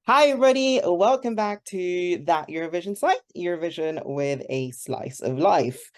Hi, everybody. Welcome back to that Eurovision site, Eurovision with a Slice of Life.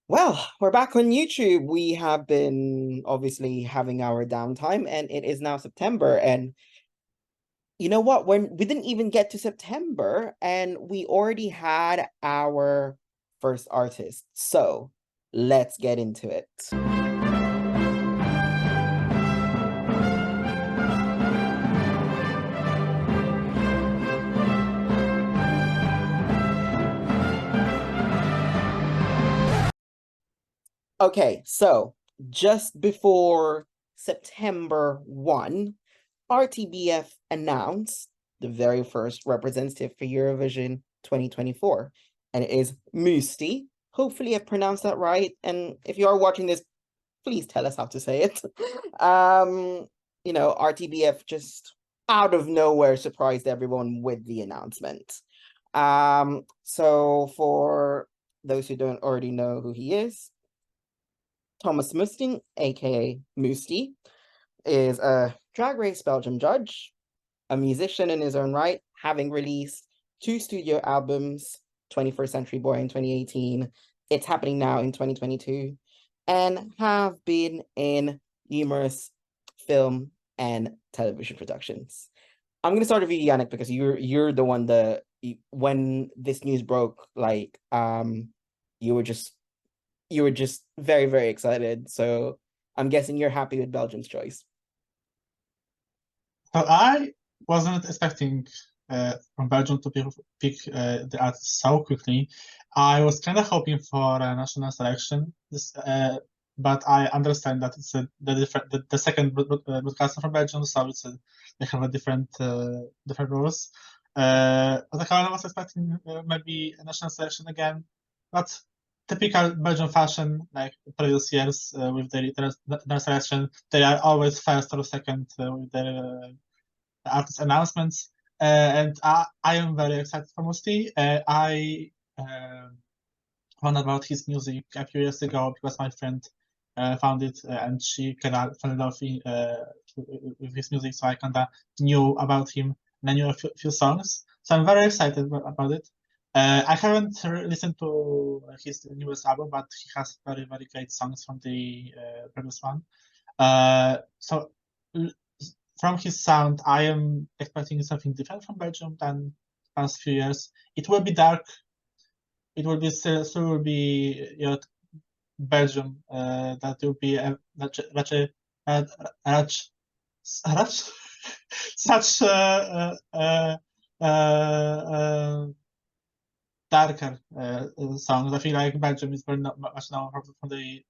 Well, we're back on YouTube. We have been obviously having our downtime, and it is now September. And you know what? When we didn't even get to September, and we already had our first artist. So let's get into it. Okay, so just before September 1, RTBF announced the very first representative for Eurovision 2024, and it is Mustii. Hopefully, I pronounced that right. And if you are watching this, please tell us how to say it. RTBF just out of nowhere surprised everyone with the announcement. So for those who don't already know who he is, Thomas Musting, aka Mustii, is a Drag Race Belgium judge, a musician in his own right, having released two studio albums, 21st Century Boy in 2018, It's Happening Now in 2022, and have been in numerous film and television productions. I'm gonna start with you, Janek, because you're the one that when this news broke, you were just you were just very, very excited. So I'm guessing you're happy with Belgium's choice. So I wasn't expecting from Belgium to pick the artist so quickly. I was kind of hoping for a national selection, but I understand that it's the second broadcaster from Belgium, so they have a different rules. But I was expecting maybe a national selection again, but typical Belgian fashion, like previous years with their selection, they are always first or second with their artist announcements. And I am very excited for Mustii. I found out about his music a few years ago because my friend found it and she kind of fell in love with his music, so I kind of knew about him and I knew a few songs. So I'm very excited about it. I haven't listened to his newest album, but he has very, very great songs from the previous one. So from his sound, I am expecting something different from Belgium than past few years. It will be dark. It will be still will be Belgium. That will be raczej racz, racz, such darker songs. I feel like Belgium is very much known from the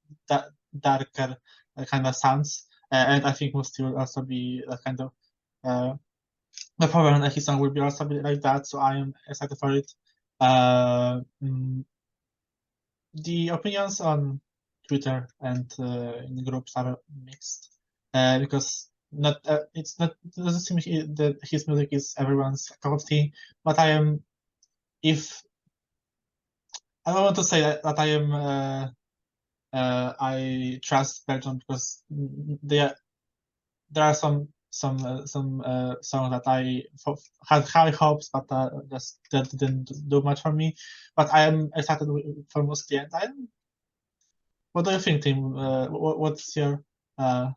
darker kind of sounds, and I think Mustii will also be that kind of the problem that his song will be also be like that. So I am excited for it. Uh, mm, the opinions on Twitter and in the groups are mixed because not it doesn't seem that his music is everyone's cup of tea. But I am if I don't want to say that I am I trust Belgium because there are some songs that I had high hopes, but just that didn't do much for me. But I am excited for Mustii, and what do you think, Tim? What's your uh,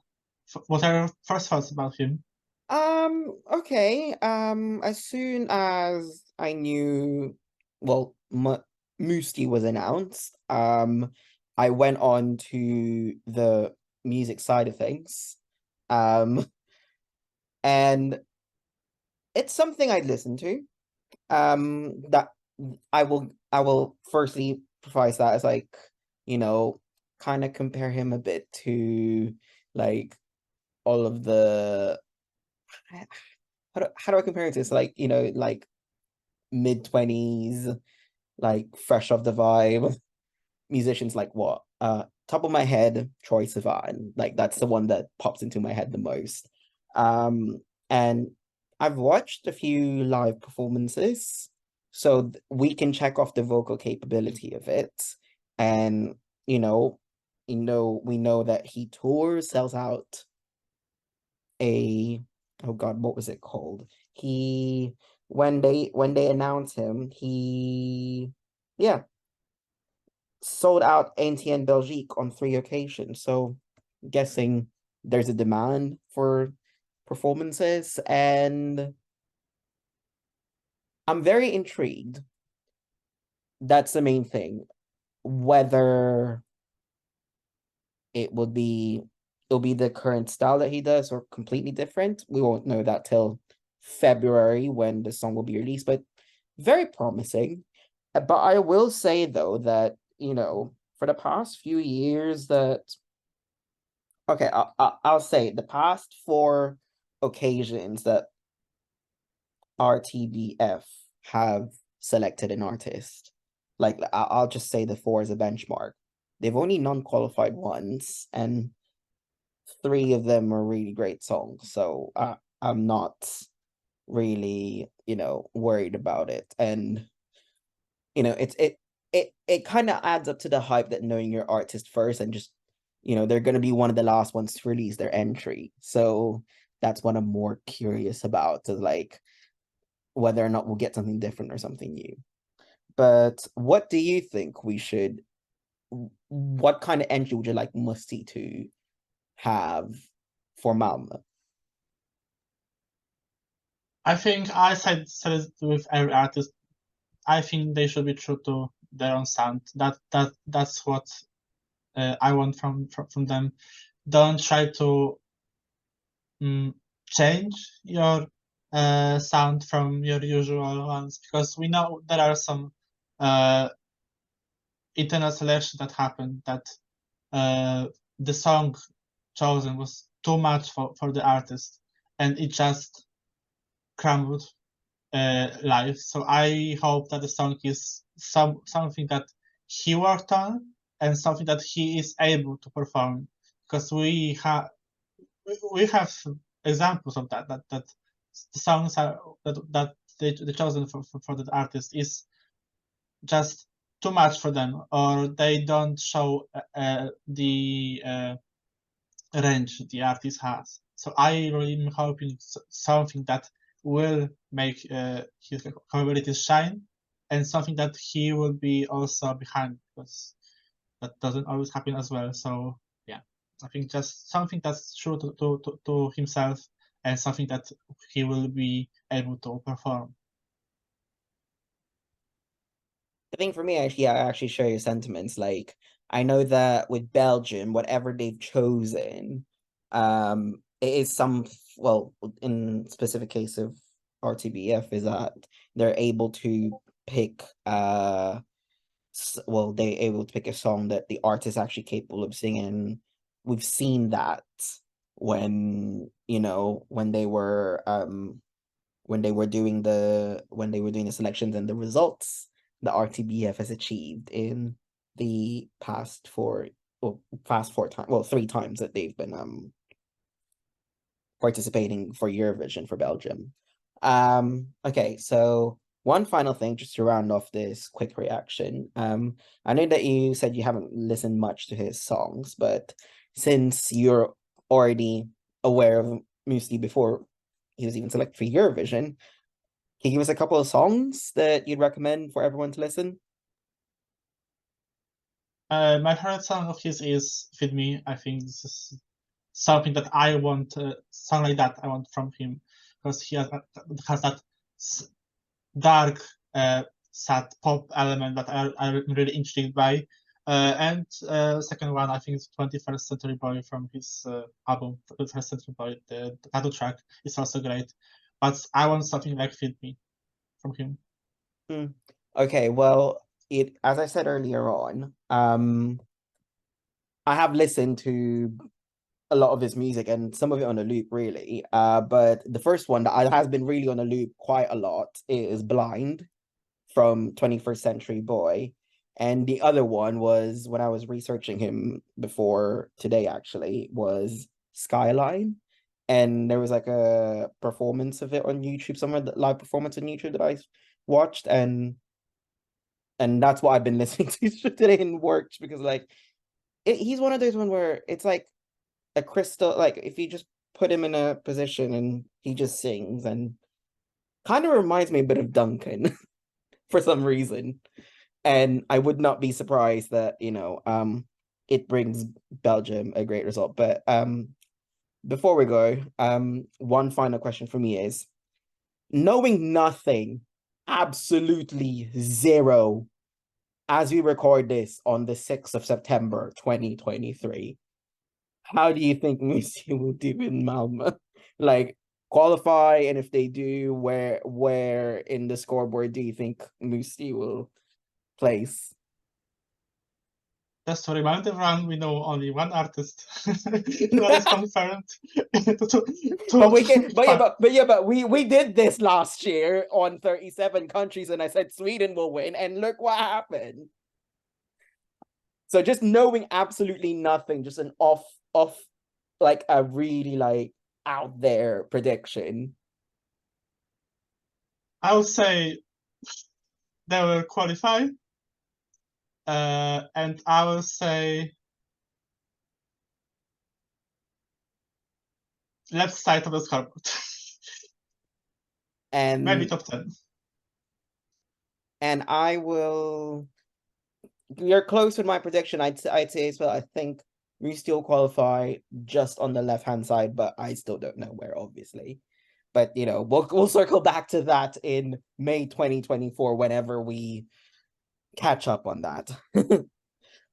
what are your first thoughts about him? Okay. As soon as I knew, well, Mustii was announced, I went on to the music side of things. Um, and it's something I'd listen to. That I will firstly preface that as like, you know, kind of compare him a bit to like all of the how do I compare it to this? Like, like mid-20s, like fresh off the vibe musicians like what? Top of my head, Troye Sivan. Like that's the one that pops into my head the most. And I've watched a few live performances, so we can check off the vocal capability of it. And we know that he tours, sells out a oh God, what was it called? He when they announced him, he yeah, sold out NTN Belgique on 3 occasions. So guessing there's a demand for performances, and I'm very intrigued. That's the main thing. Whether it would be it'll be the current style that he does or completely different. We won't know that till February when the song will be released, but very promising. But I will say though that, for the past few years that okay, I'll say the past 4 occasions that RTBF have selected an artist, like I'll just say the 4 as a benchmark. They've only non-qualified once, and 3 of them are really great songs. So I'm not really, worried about it. And it kind of adds up to the hype that knowing your artist first and just, they're gonna be one of the last ones to release their entry. So that's what I'm more curious about, to like whether or not we'll get something different or something new. But what do you think we should what kind of entry would you like Musty to have for Malmö? I think I said it with every artist. I think they should be true to their own sound. That's what I want from them. Don't try to change your sound from your usual ones, because we know there are some internal selection that happened, that the song chosen was too much for the artist, and it just crumbled live. So I hope that the song is something that he worked on and something that he is able to perform, because we have examples of that the songs are that they chosen for the artist is just too much for them, or they don't show the range the artist has. So I really am hoping something that will make his capabilities shine, and something that he will be also behind, because that doesn't always happen as well. So yeah, I think just something that's true to himself, and something that he will be able to perform. I think for me, actually, yeah, I actually share your sentiments. Like, I know that with Belgium, whatever they've chosen, it is well, in specific case of RTBF, is that they're able to pick, they're able to pick a song that the artist is actually capable of singing. We've seen that when, when they were doing the selections and the results the RTBF has achieved in the past 4 times, well, 3 times that they've been participating for Eurovision for Belgium. Okay, so one final thing just to round off this quick reaction. I know that you said you haven't listened much to his songs, but since you're already aware of Mustii before he was even selected for Eurovision, can you give us a couple of songs that you'd recommend for everyone to listen? My favorite song of his is "Feed Me." I think this is something that I want, song like that I want from him, because he has that dark, sad pop element that I'm really intrigued by. And second one, I think it's 21st Century Boy from his album 21st Century Boy. The title track is also great, but I want something like "Feed Me" from him. Okay, well, as I said earlier on, I have listened to a lot of his music and some of it on a loop, really. But the first one that has been really on a loop quite a lot is Blind from 21st Century Boy. And the other one was, when I was researching him before today, actually, was Skyline. And there was like a performance of it on YouTube somewhere, the live performance on YouTube that I watched, and that's what I've been listening to today and worked, because like he's one of those one where it's like a crystal, like if you just put him in a position and he just sings, and kind of reminds me a bit of Duncan for some reason. And I would not be surprised that, it brings Belgium a great result. But before we go, one final question for me is, knowing nothing, absolutely zero, as we record this on the 6th of September, 2023, how do you think Mustii will do in Malmö? Like, qualify, and if they do, where in the scoreboard do you think Mustii will place? Just to remind everyone, we know only one artist that is confirmed. But we did this last year on 37 countries, and I said Sweden will win, and look what happened. So just knowing absolutely nothing, just an off like a really like out there prediction. I would say they will qualify. And I will say left side of the scoreboard. And maybe top 10. And you're close with my prediction. I'd say as well. I think we still qualify just on the left hand side, but I still don't know where, obviously. But we'll circle back to that in May 2024 whenever we catch up on that.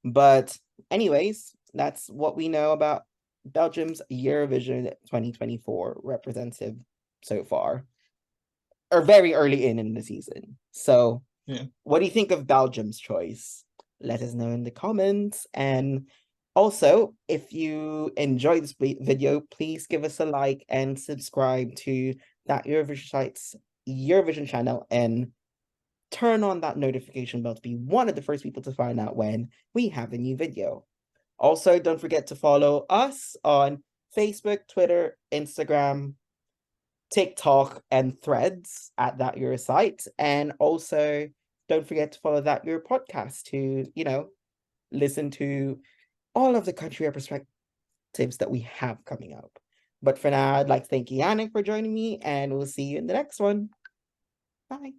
But anyways, that's what we know about Belgium's Eurovision 2024 representative so far, or very early in the season. So what do you think of Belgium's choice? Let us know in the comments. And also, if you enjoyed this video, please give us a like and subscribe to that Eurovision site's Eurovision channel, and turn on that notification bell to be one of the first people to find out when we have a new video. Also, don't forget to follow us on Facebook, Twitter, Instagram, TikTok, and Threads at That Your Site. And also, don't forget to follow That Your Podcast to, listen to all of the country perspectives that we have coming up. But for now, I'd like to thank Janek for joining me, and we'll see you in the next one. Bye.